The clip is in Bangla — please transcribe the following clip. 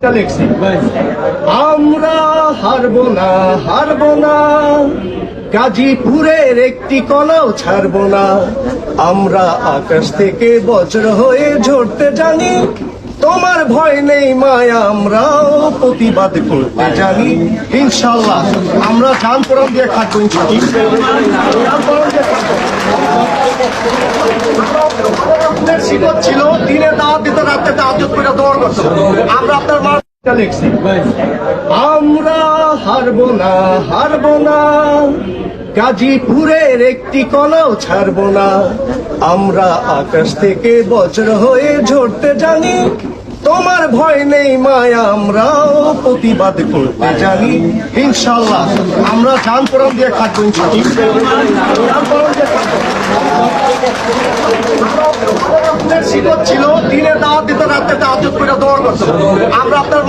লিখছি আমরা হারবো না, হারবো না, গাজীপুরের একটি কণাও ছাড়বো না। আমরা আকাশ থেকে বজ্র হয়ে ঝরতে জানি, তোমার ভয় নেই মায়া, আমরাও প্রতিবাদ করতে জানি। ইনশাল্লাহ আমরা জান পরম দিয়ে খাটবো। শিকত ছিল, দিনে দাওয়াত দিত, রাত্রে তাহাজ্জুদ করে দৌড় করতো। আমরা আপনার মা লিখছি আমরা হারবো না, হারবো না, গাজীপুরের একটি কণাও ছাড়বো না। আমরা আকাশ থেকে বজ্র হয়ে ঝরতে জানি, তোমার ভয় নেই মায়া, আমরাও প্রতিবাদ করতে জানি। ইনশাল্লাহ আমরা জান পরম দিয়ে খাটবো। শিকত ছিল, দিনে দাওয়াত দিত, রাত্রে তাহাজ্জুদ করে দৌড় করতো। আমরা আপনার